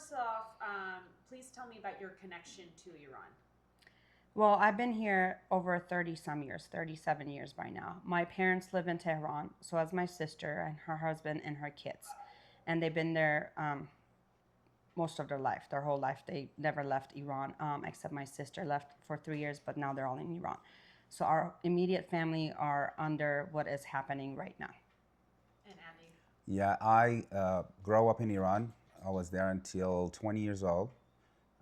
first off, please tell me about your connection to Iran. Well, I've been here over 30 some years, 37 years by now. My parents live in Tehran, so as my sister and her husband and her kids. And they've been there most of their life, their whole life. They never left Iran, except my sister left for 3 years, but now they're all in Iran. So our immediate family are under what is happening right now. And Andy? Yeah, I grew up in Iran. I was there until 20 years old.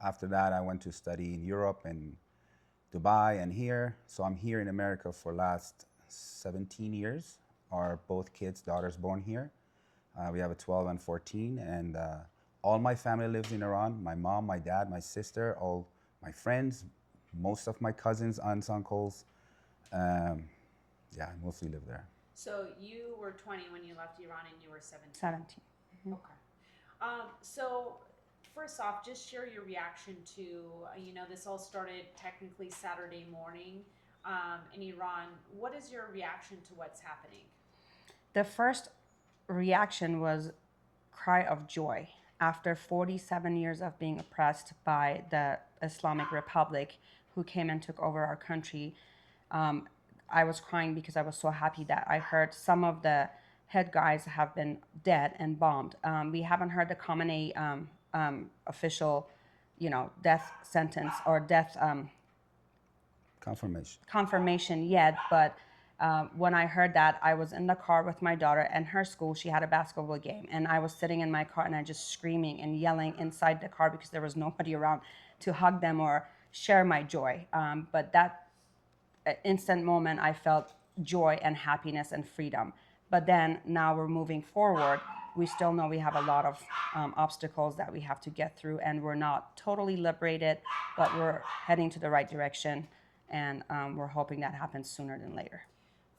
After that, I went to study in Europe and Dubai and here. So I'm here in America for last 17 years. Our both kids, daughters born here. We have a 12 and 14, and all my family lives in Iran. My mom, my dad, my sister, all my friends, most of my cousins, aunts, uncles. Yeah, I mostly live there. So you were 20 when you left Iran and you were 17. 17. Okay. So first off, just share your reaction to, this all started technically Saturday morning in Iran. What is your reaction to what's happening? The first reaction was cry of joy. After 47 years of being oppressed by the Islamic Republic, who came and took over our country, I was crying because I was so happy that I heard some of the head guys have been dead and bombed. We haven't heard the Khamenei official, death sentence or death confirmation yet, but when I heard that, I was in the car with my daughter and her school. She had a basketball game, and I was sitting in my car and I just screaming and yelling inside the car because there was nobody around to hug them or share my joy. But that instant moment, I felt joy and happiness and freedom. But then now we're moving forward. We still know we have a lot of obstacles that we have to get through, and we're not totally liberated, but we're heading to the right direction, and we're hoping that happens sooner than later.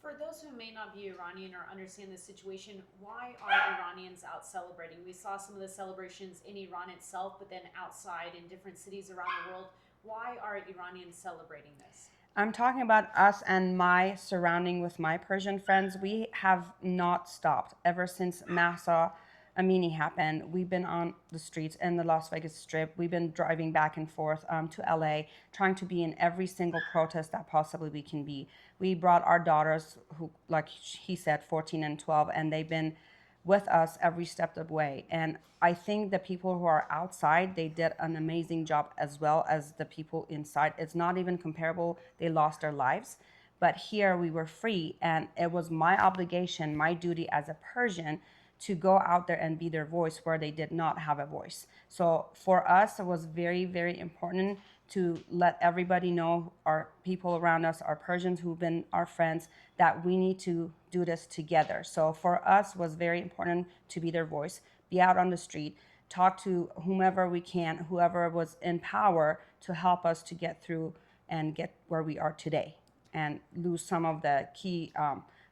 For those who may not be Iranian or understand the situation, why are Iranians out celebrating? We saw some of the celebrations in Iran itself, but then outside in different cities around the world. Why are Iranians celebrating this? I'm talking about us and my surrounding with my Persian friends. We have not stopped ever since Mahsa Amini happened. We've been on the streets in the Las Vegas Strip. We've been driving back and forth to LA, trying to be in every single protest that possibly we can be. We brought our daughters, who, like he said, 14 and 12, and they've been with us every step of the way. And I think the people who are outside, they did an amazing job as well as the people inside. It's not even comparable. They lost their lives. But here we were free, and it was my obligation, my duty as a Persian to go out there and be their voice where they did not have a voice. So for us, it was very, very important to let everybody know, our people around us, our Persians who've been our friends, that we need to do this together. So for us, it was very important to be their voice, be out on the street, talk to whomever we can, whoever was in power to help us to get through and get where we are today and lose some of the key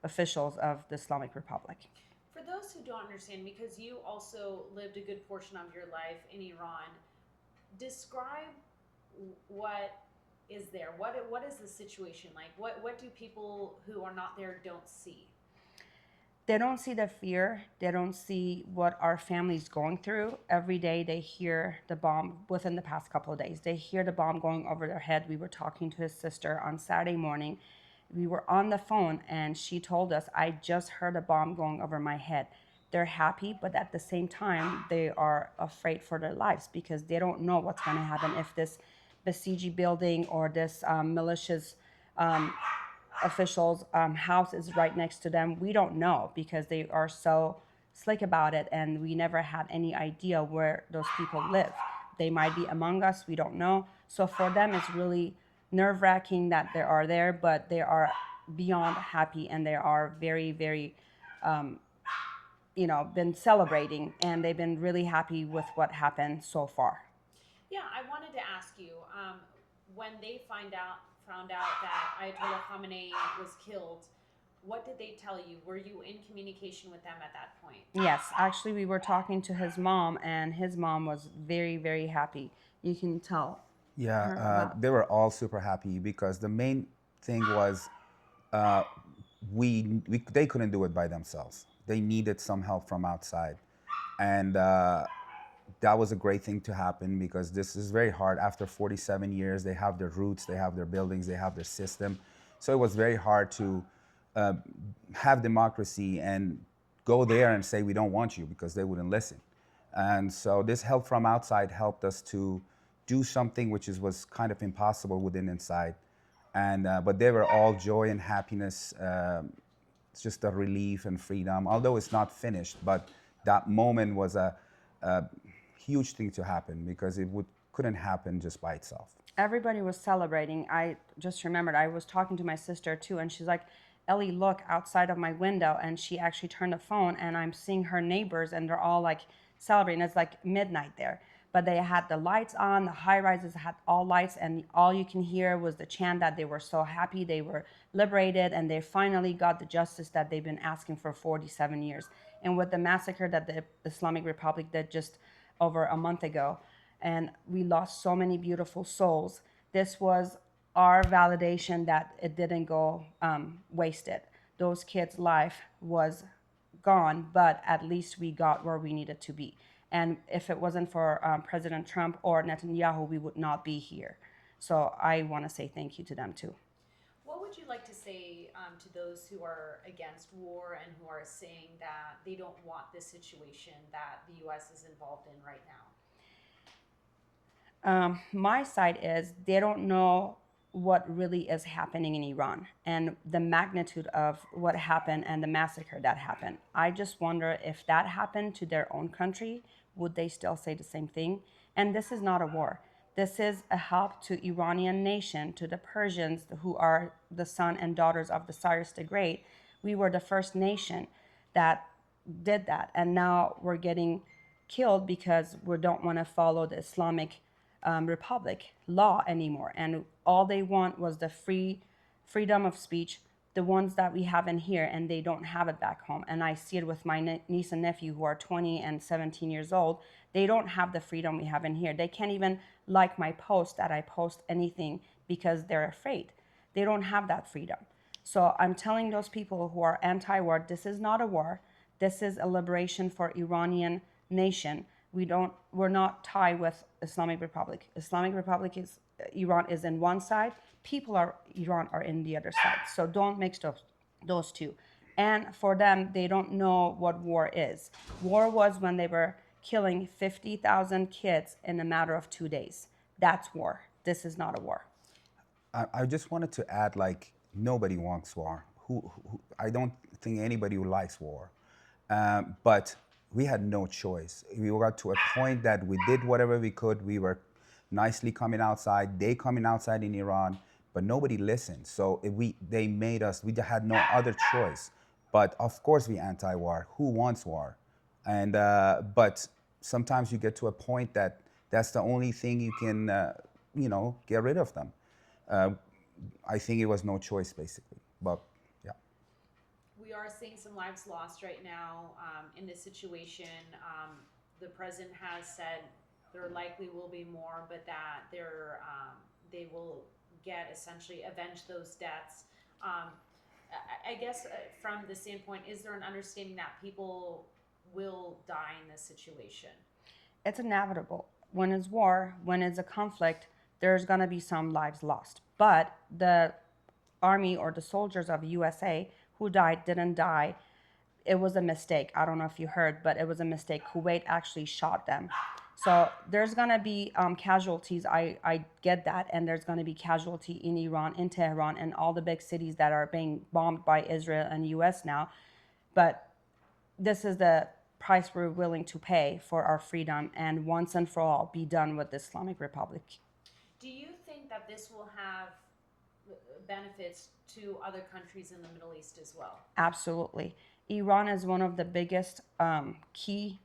officials of the Islamic Republic. For those who don't understand, because you also lived a good portion of your life in Iran, describe what is there. What is the situation like? What do people who are not there don't see? They don't see the fear. They don't see what our family's going through. Every day they hear the bomb. Within the past couple of days, they hear the bomb going over their head. We were talking to his sister on Saturday morning. We were on the phone and she told us, I just heard a bomb going over my head. They're happy, but at the same time, they are afraid for their lives because they don't know what's going to happen if this Basiji building or this militia's officials' house is right next to them. We don't know because they are so slick about it, and we never had any idea where those people live. They might be among us, we don't know. So for them, it's really nerve-wracking that they are there, but they are beyond happy, and they are very, very, been celebrating, and they've been really happy with what happened so far. Yeah, I wanted to ask you, when they found out that Ayatollah Khamenei was killed, what did they tell you? Were you in communication with them at that point? Yes, actually, we were talking to his mom, and his mom was very, very happy. You can tell. Yeah, they were all super happy because the main thing was they couldn't do it by themselves. They needed some help from outside, and that was a great thing to happen, because this is very hard. After 47 years, they have their roots, they have their buildings, they have their system. So it was very hard to have democracy and go there and say, we don't want you, because they wouldn't listen. And so this help from outside helped us to do something which was kind of impossible within inside. And but they were all joy and happiness. It's just a relief and freedom, although it's not finished. But that moment was a huge thing to happen, because it couldn't happen just by itself. Everybody was celebrating. I just remembered, I was talking to my sister too, and she's like, Ellie, look outside of my window. And she actually turned the phone, and I'm seeing her neighbors, and they're all like celebrating. It's like midnight there, but they had the lights on. The high rises had all lights, and all you can hear was the chant that they were so happy, they were liberated, and they finally got the justice that they've been asking for 47 years. And with the massacre that the Islamic Republic did just over a month ago, and we lost so many beautiful souls, this was our validation that it didn't go wasted. Those kids' life was gone, but at least we got where we needed to be. And if it wasn't for President Trump or Netanyahu, we would not be here. So I want to say thank you to them too. What would you like to say to those who are against war and who are saying that they don't want this situation that the U.S. is involved in right now? My side is they don't know what really is happening in Iran and the magnitude of what happened and the massacre that happened. I just wonder if that happened to their own country, would they still say the same thing? And this is not a war. This is a help to Iranian nation, to the Persians who are the son and daughters of the Cyrus the Great. We were the first nation that did that. And now we're getting killed because we don't want to follow the Islamic Republic law anymore. And all they want was the freedom of speech, the ones that we have in here, and they don't have it back home. And I see it with my niece and nephew who are 20 and 17 years old. They don't have the freedom we have in here. They can't even like my post that I post anything because they're afraid. They don't have that freedom. So I'm telling those people who are anti-war, this is not a war. This is a liberation for Iranian nation. We're not tied with Islamic Republic. Islamic Republic is, Iran is in one side. People are, Iran are in the other side. So don't mix those two. And for them, they don't know what war is. War was when they were killing 50,000 kids in a matter of 2 days. That's war. This is not a war. I just wanted to add, like, nobody wants war. I don't think anybody who likes war. But we had no choice. We got to a point that we did whatever we could. We were nicely coming outside, they coming outside in Iran, but nobody listened. So they made us, we had no other choice. But of course we anti-war. Who wants war? And but sometimes you get to a point that that's the only thing you can, get rid of them. I think it was no choice, basically. But yeah. We are seeing some lives lost right now in this situation. The president has said there likely will be more, but that they will essentially avenge those deaths. I guess from the standpoint, is there an understanding that people will die in this situation? It's inevitable. When it's war, when it's a conflict, there's going to be some lives lost. But the army or the soldiers of USA who died didn't die. It was a mistake. I don't know if you heard, but it was a mistake. Kuwait actually shot them. So there's going to be casualties. I get that. And there's going to be casualty in Iran, in Tehran, and all the big cities that are being bombed by Israel and US now. But this is the price we're willing to pay for our freedom, and once and for all be done with the Islamic Republic. Do you think that this will have benefits to other countries in the Middle East as well? Absolutely. Iran is one of the biggest key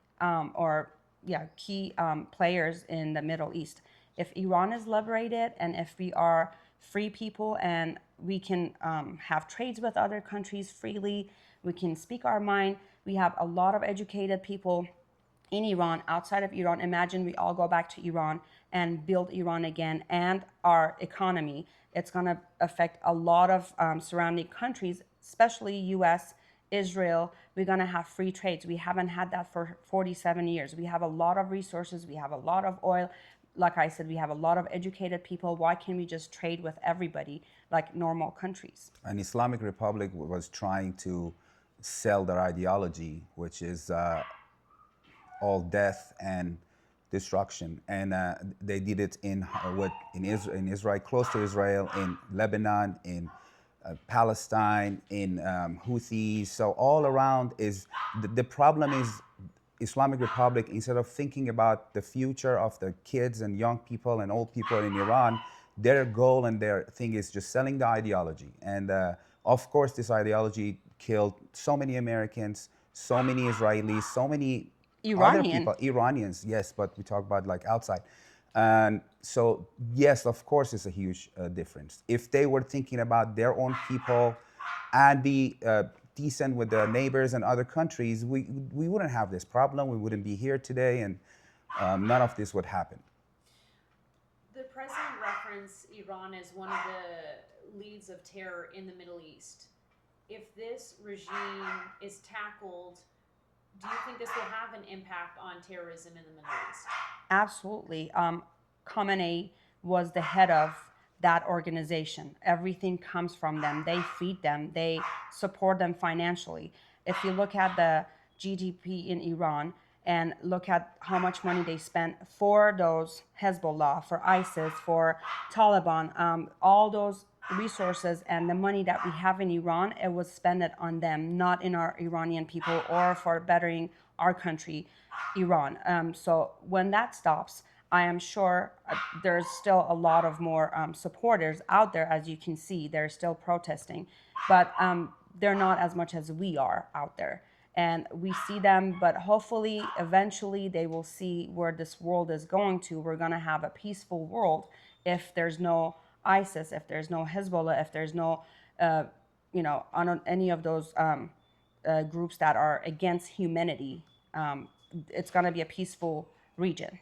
players in the Middle East. If Iran is liberated, and if we are free people and we can have trades with other countries freely, we can speak our mind. We have a lot of educated people in Iran, outside of Iran. Imagine we all go back to Iran and build Iran again and our economy. It's going to affect a lot of surrounding countries, especially US Israel, we're going to have free trades. We haven't had that for 47 years. We have a lot of resources. We have a lot of oil. Like I said, we have a lot of educated people. Why can't we just trade with everybody like normal countries? An Islamic Republic was trying to sell their ideology, which is all death and destruction, and they did it in Israel, close to Israel, in Lebanon, in Palestine, in Houthis. So all around is the problem is Islamic Republic, instead of thinking about the future of the kids and young people and old people in Iran, their goal and their thing is just selling the ideology. And of course, this ideology killed so many Americans, so many Israelis, so many other people, Iranians, yes, but we talk about like outside. And so, yes, of course, it's a huge difference. If they were thinking about their own people and be decent with their neighbors and other countries, we wouldn't have this problem. We wouldn't be here today, and none of this would happen. The president referenced Iran as one of the leads of terror in the Middle East. If this regime is tackled, do you think this will have an impact on terrorism in the Middle East? Absolutely. Khamenei was the head of that organization. Everything comes from them. They feed them. They support them financially. If you look at the GDP in Iran and look at how much money they spent for those Hezbollah, for ISIS, for Taliban, all those resources and the money that we have in Iran, it was spent on them, not in our Iranian people or for bettering our country, Iran. So when that stops, I am sure there's still a lot of more supporters out there. As you can see, they're still protesting, but they're not as much as we are out there. And we see them, but hopefully, eventually, they will see where this world is going to. We're going to have a peaceful world if there's no ISIS, if there's no Hezbollah, if there's no, on any of those groups that are against humanity. It's going to be a peaceful region.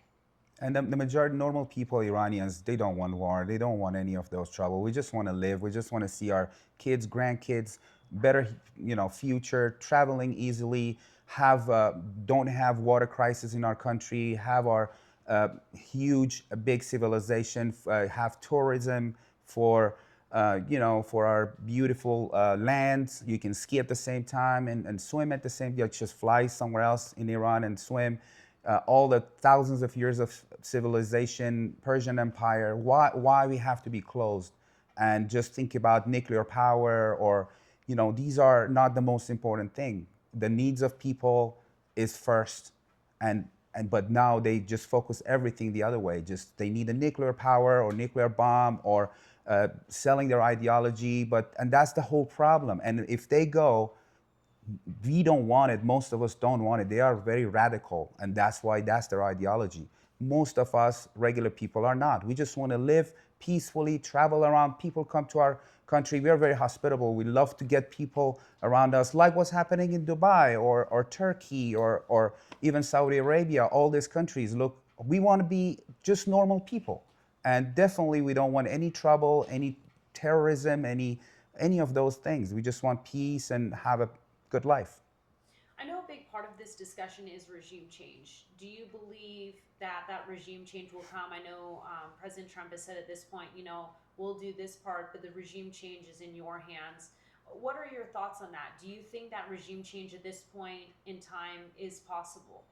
And the majority, normal people, Iranians, they don't want war. They don't want any of those trouble. We just want to live. We just want to see our kids, grandkids, better, future, traveling easily, don't have water crisis in our country, have our huge, big civilization, have tourism for our beautiful lands. You can ski at the same time and swim at the same time. Just fly somewhere else in Iran and swim. All the thousands of years of civilization, Persian Empire, why we have to be closed and just think about nuclear power or, these are not the most important thing. The needs of people is first, but now they just focus everything the other way. Just they need a nuclear power or nuclear bomb or selling their ideology, and that's the whole problem. And if they go, we don't want it. Most of us don't want it. They are very radical, and that's why that's their ideology. Most of us, regular people, are not. We just want to live peacefully, travel around. People come to our country. We are very hospitable. We love to get people around us, like what's happening in Dubai or Turkey or even Saudi Arabia. All these countries, look, we want to be just normal people. And definitely we don't want any trouble, any terrorism, any of those things. We just want peace and have a good life. I know a big part of this discussion is regime change. Do you believe that regime change will come? I know President Trump has said at this point, we'll do this part, but the regime change is in your hands. What are your thoughts on that? Do you think that regime change at this point in time is possible?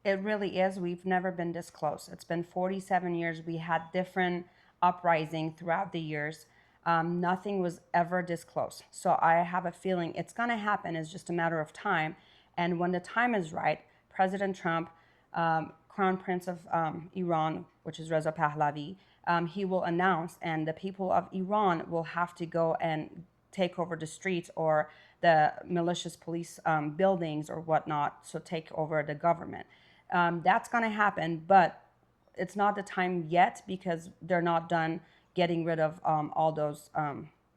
It really is. We've never been this close. It's been 47 years. We had different uprisings throughout the years. Nothing was ever this close. So I have a feeling it's going to happen. It's just a matter of time. And when the time is right, President Trump, Crown Prince of Iran, which is Reza Pahlavi, he will announce, and the people of Iran will have to go and take over the streets or the malicious police buildings or whatnot, so take over the government. That's going to happen, but it's not the time yet because they're not done getting rid of all those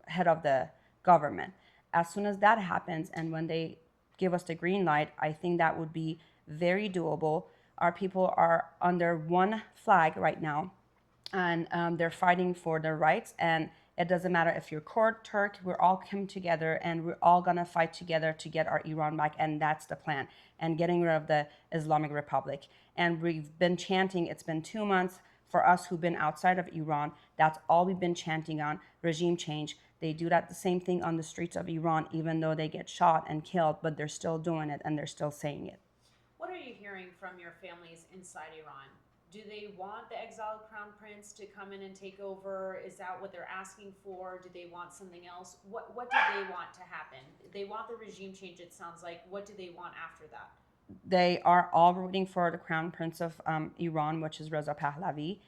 head of the government. As soon as that happens and when they give us the green light, I think that would be very doable. Our people are under one flag right now, and they're fighting for their rights. And It doesn't matter if you're Kurd, Turk, we're all come together and we're all gonna fight together to get our Iran back, and that's the plan. And getting rid of the Islamic Republic. And we've been chanting, it's been 2 months for us who've been outside of Iran, that's all we've been chanting on, regime change. They do that the same thing on the streets of Iran, even though they get shot and killed, but they're still doing it and they're still saying it. What are you hearing from your families inside Iran? Do they want the exiled crown prince to come in and take over? Is that what they're asking for? Do they want something else? What do they want to happen? They want the regime change, it sounds like. What do they want after that? They are all rooting for the crown prince of Iran, which is Reza Pahlavi.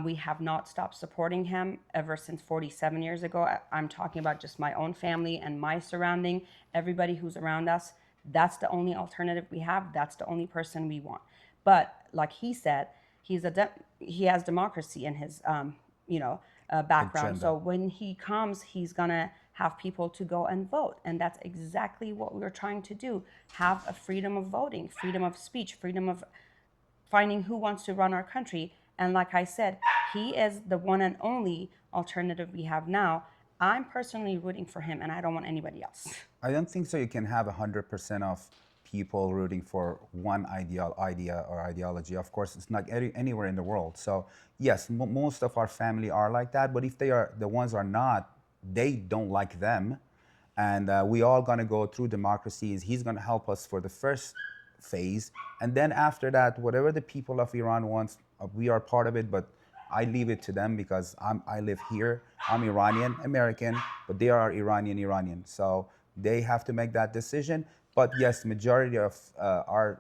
We have not stopped supporting him ever since 47 years ago. I'm talking about just my own family and my surrounding, everybody who's around us. That's the only alternative we have. That's the only person we want. But like he said, he has democracy in his background. Agenda. So when he comes, he's gonna have people to go and vote, and that's exactly what we're trying to do. Have a freedom of voting, freedom of speech, freedom of finding who wants to run our country. And like I said, he is the one and only alternative we have now. I'm personally rooting for him, and I don't want anybody else. I don't think so. You can have 100% of people rooting for one idea or ideology. Of course, it's not anywhere in the world. So yes, most of our family are like that. But if they are, the ones are not, they don't like them. And we all gonna go through democracy. He's gonna help us for the first phase. And then after that, whatever the people of Iran wants, we are part of it, but I leave it to them because I live here. I'm Iranian American, but they are Iranian. So they have to make that decision. But yes, majority of our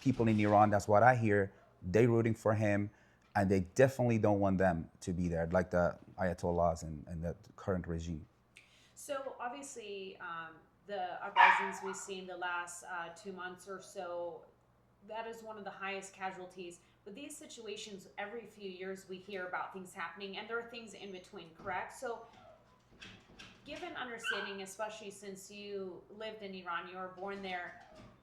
people in Iran, that's what I hear, they rooting for him, and they definitely don't want them to be there, like the Ayatollahs and the current regime. So obviously, the uprisings we've seen the last 2 months or so, that is one of the highest casualties. But these situations, every few years we hear about things happening, and there are things in between, correct? So given understanding, especially since you lived in Iran, you were born there,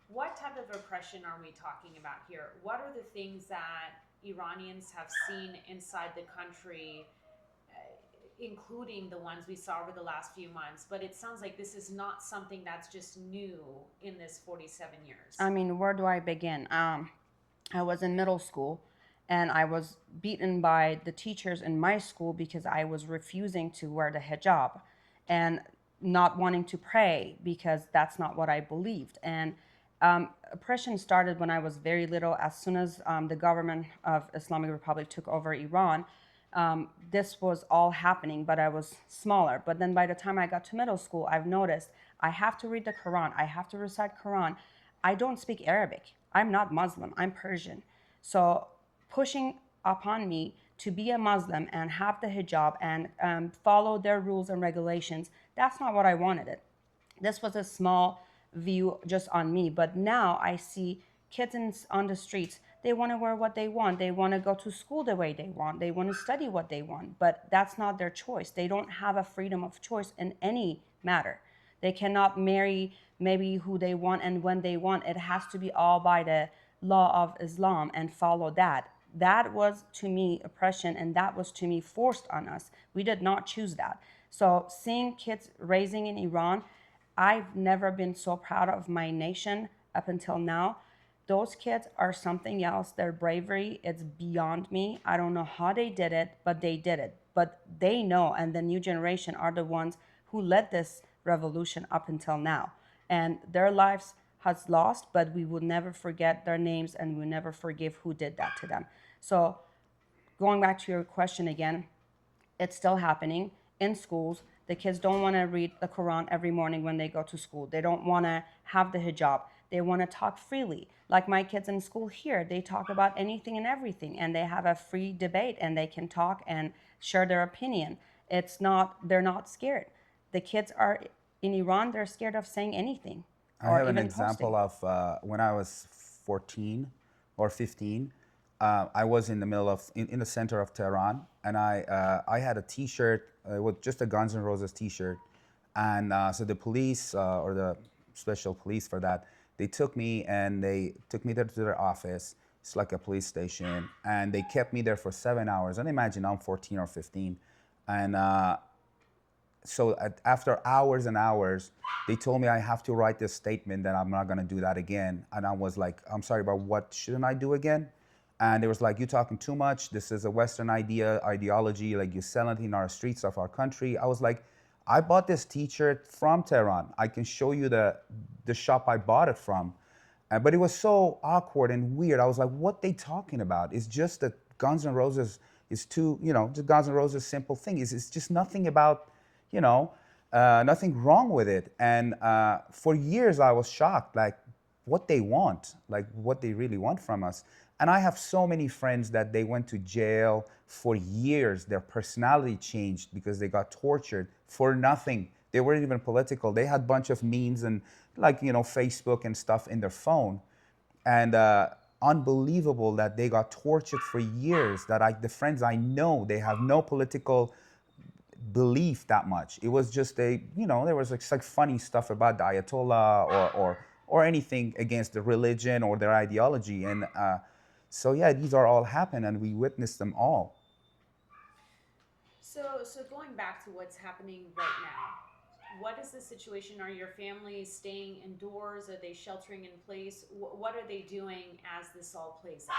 what type of oppression are we talking about here? What are the things that Iranians have seen inside the country, including the ones we saw over the last few months? But it sounds like this is not something that's just new in this 47 years. I mean, where do I begin? I was in middle school and I was beaten by the teachers in my school because I was refusing to wear the hijab and not wanting to pray because that's not what I believed. And oppression started when I was very little. As soon as the government of Islamic Republic took over Iran, this was all happening, but I was smaller. But then by the time I got to middle school, I've noticed I have to read the Quran. I have to recite Quran. I don't speak Arabic. I'm not Muslim. I'm Persian. So pushing upon me to be a Muslim and have the hijab and follow their rules and regulations, that's not what I wanted. This was a small view just on me. But now I see kids on the streets. They want to wear what they want. They want to go to school the way they want. They want to study what they want. But that's not their choice. They don't have a freedom of choice in any matter. They cannot marry maybe who they want and when they want. It has to be all by the law of Islam and follow that. That was to me oppression, and that was to me forced on us. We did not choose that. So seeing kids raising in Iran, I've never been so proud of my nation up until now. Those kids are something else. Their bravery, it's beyond me. I don't know how they did it, but they did it. But they know, and the new generation are the ones who led this revolution up until now. And their lives has lost, but we will never forget their names and we'll never forgive who did that to them. So going back to your question again, it's still happening in schools. The kids don't want to read the Quran every morning when they go to school. They don't want to have the hijab. They want to talk freely. Like my kids in school here, they talk about anything and everything, and they have a free debate and they can talk and share their opinion. They're not scared. The kids are in Iran, they're scared of saying anything. I have an example of when I was 14 or 15. I was in the middle of, in the center of Tehran, and I had a T-shirt with just a Guns N' Roses T-shirt, and so the police or the special police for that, they took me there to their office. It's like a police station, and they kept me there for 7 hours. And imagine I'm 14 or 15, and so after hours and hours, they told me I have to write this statement that I'm not going to do that again. And I was like, I'm sorry, but what shouldn't I do again? And it was like, you're talking too much. This is a Western ideology, like you sell it in our streets of our country. I was like, I bought this t-shirt from Tehran. I can show you the shop I bought it from. But it was so awkward and weird. I was like, what they talking about? It's just that Guns N' Roses is too, just Guns N' Roses simple thing. It's just nothing about, nothing wrong with it. And for years I was shocked, like what they want, like what they really want from us. And I have so many friends that they went to jail for years. Their personality changed because they got tortured for nothing. They weren't even political. They had a bunch of memes and Facebook and stuff in their phone. And unbelievable that they got tortured for years. That the friends I know, they have no political belief that much. It was just there was like funny stuff about the Ayatollah or anything against the religion or their ideology. And so yeah, these are all happened and we witnessed them all. So going back to what's happening right now, what is the situation? Are your families staying indoors? Are they sheltering in place? What are they doing as this all plays out?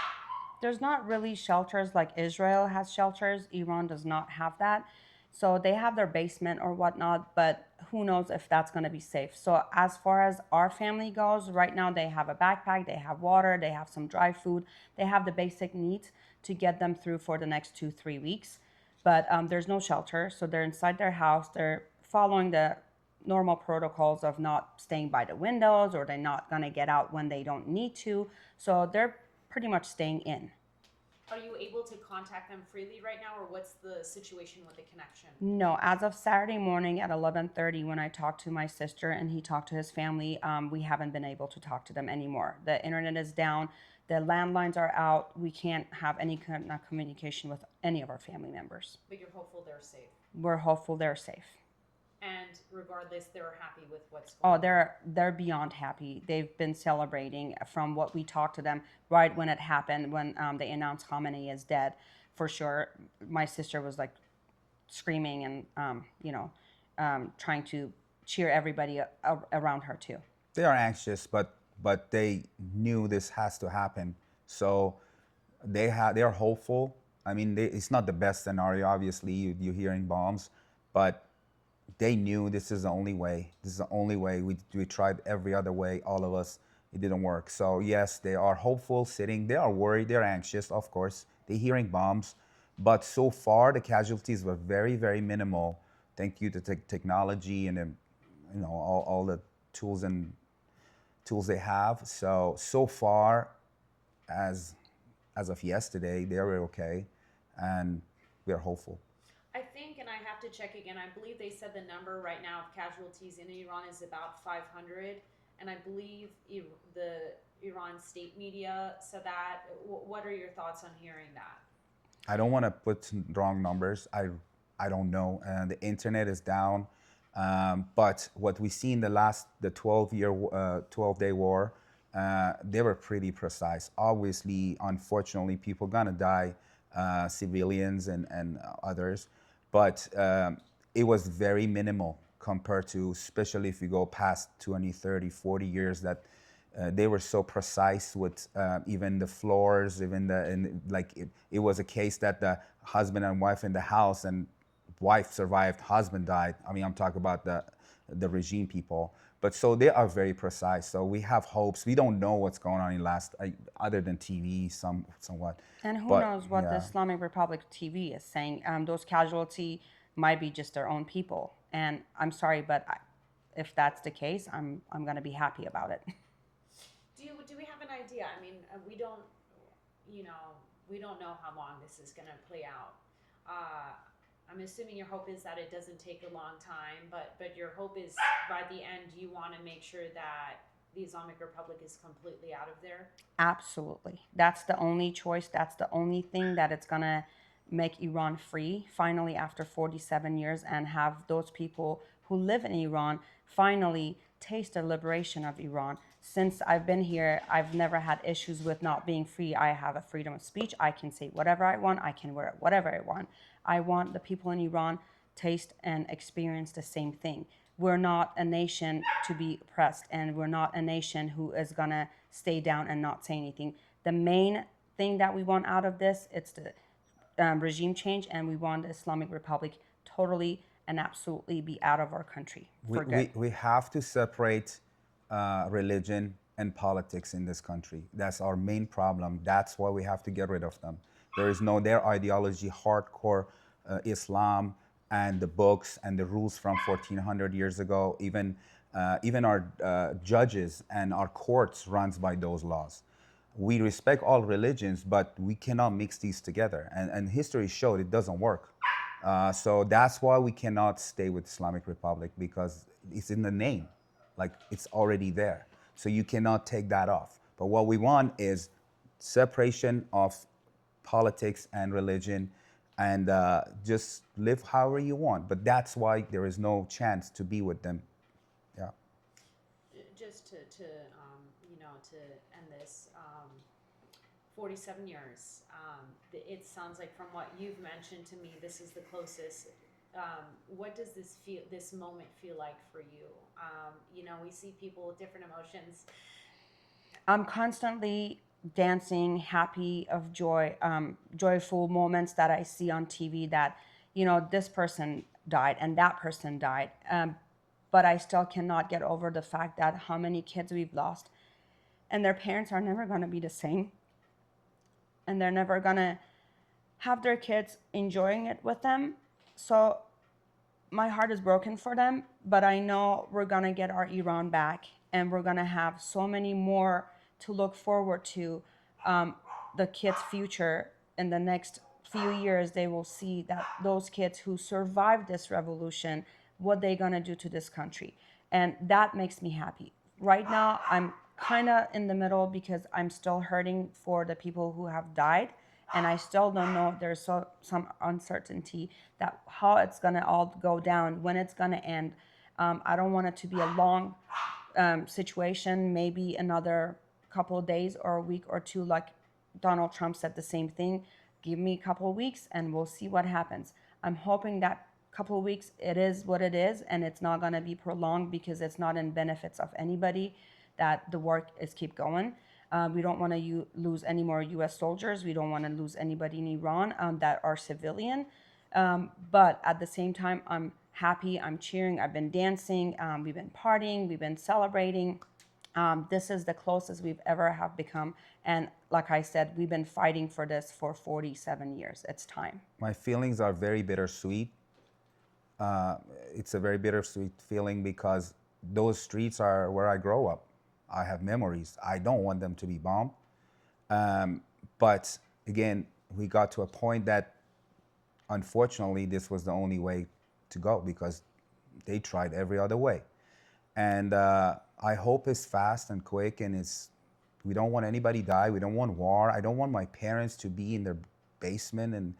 There's not really shelters like Israel has shelters. Iran does not have that. So they have their basement or whatnot, but who knows if that's going to be safe. So as far as our family goes, right now they have a backpack, they have water, they have some dry food, they have the basic needs to get them through for the next 2-3 weeks. But there's no shelter, so they're inside their house. They're following the normal protocols of not staying by the windows, or they're not going to get out when they don't need to. So they're pretty much staying in. Are you able to contact them freely right now, or what's the situation with the connection? No, as of Saturday morning at 11:30, when I talked to my sister and he talked to his family, we haven't been able to talk to them anymore. The internet is down. The landlines are out. We can't have any kind of communication with any of our family members. But you're hopeful they're safe. We're hopeful they're safe. And regardless, they're happy with what's going on. Oh, they're beyond happy. They've been celebrating from what we talked to them right when it happened, when they announced Khamenei is dead. For sure, my sister was like screaming and trying to cheer everybody around her too. They are anxious, but they knew this has to happen. So they are hopeful. I mean, it's not the best scenario. Obviously, you're hearing bombs, but they knew this is the only way. This is the only way. We tried every other way, all of us. It didn't work. So yes, they are hopeful, sitting. They are worried. They're anxious, of course. They're hearing bombs. But so far, the casualties were very, very minimal. Thank you to technology and all the tools they have. So far, as of yesterday, they were okay, and we are hopeful. I think, and I have to check again, I believe they said the number right now of casualties in Iran is about 500, and I believe the Iran state media said that. What are your thoughts on hearing that? I don't want to put wrong numbers. I don't know. The internet is down. But what we see in the 12-day war, they were pretty precise. Obviously, unfortunately, people gonna die, civilians and others. But it was very minimal compared to, especially if you go past 20, 30, 40 years, that they were so precise with even the floors, even it was a case that the husband and wife in the house, and wife survived, husband died. I mean, I'm talking about the regime people. But so they are very precise. So we have hopes. We don't know what's going on in other than TV, somewhat. And who knows what the Islamic Republic TV is saying. Those casualties might be just their own people. And I'm sorry, but if that's the case, I'm going to be happy about it. Do we have an idea? I mean, we don't know how long this is going to play out. I'm assuming your hope is that it doesn't take a long time, but your hope is by the end you want to make sure that the Islamic Republic is completely out of there? Absolutely. That's the only choice. That's the only thing that it's going to make Iran free, finally, after 47 years, and have those people who live in Iran finally taste the liberation of Iran. Since I've been here, I've never had issues with not being free. I have a freedom of speech. I can say whatever I want. I can wear whatever I want. I want the people in Iran taste and experience the same thing. We're not a nation to be oppressed, and we're not a nation who is gonna stay down and not say anything. The main thing that we want out of this, it's the regime change, and we want the Islamic Republic totally and absolutely be out of our country for good. We have to separate religion and politics in this country. That's our main problem. That's why we have to get rid of them. There is no their ideology, hardcore Islam, and the books and the rules from 1400 years ago. Even our judges and our courts runs by those laws. We respect all religions, but we cannot mix these together. And history showed it doesn't work. So that's why we cannot stay with Islamic Republic, because it's in the name, like it's already there. So you cannot take that off. But what we want is separation of politics and religion, and just live however you want. But that's why there is no chance to be with them. Yeah. Just to end this, 47 years. It sounds like from what you've mentioned to me, this is the closest. What does this moment feel like for you? We see people with different emotions. I'm constantly dancing, happy of joy, joyful moments that I see on TV that, this person died and that person died. But I still cannot get over the fact that how many kids we've lost, and their parents are never going to be the same. And they're never going to have their kids enjoying it with them. So my heart is broken for them, but I know we're going to get our Iran back, and we're going to have so many more to look forward to. The kids' future in the next few years, they will see that those kids who survived this revolution, what they're going to do to this country. And that makes me happy. Right now, I'm kind of in the middle because I'm still hurting for the people who have died. And I still don't know. There's some uncertainty that how it's going to all go down, when it's going to end. I don't want it to be a long situation, maybe another couple of days or a week or two, like Donald Trump said the same thing. Give me a couple of weeks and we'll see what happens. I'm hoping that couple of weeks, it is what it is, and it's not going to be prolonged, because it's not in benefits of anybody that the work is keep going. We don't want to lose any more U.S. soldiers. We don't want to lose anybody in Iran that are civilian. But at the same time, I'm happy, I'm cheering, I've been dancing, we've been partying, we've been celebrating. This is the closest we've ever have become. And like I said, we've been fighting for this for 47 years. It's time. My feelings are very bittersweet. It's a very bittersweet feeling because those streets are where I grow up. I have memories. I don't want them to be bombed. But again, we got to a point that unfortunately this was the only way to go, because they tried every other way. And I hope it's fast and quick, and we don't want anybody die. We don't want war. I don't want my parents to be in their basement, and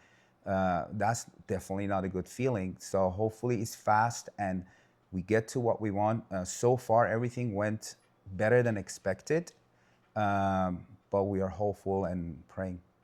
that's definitely not a good feeling. So hopefully it's fast and we get to what we want. So far, everything went better than expected, but we are hopeful and praying.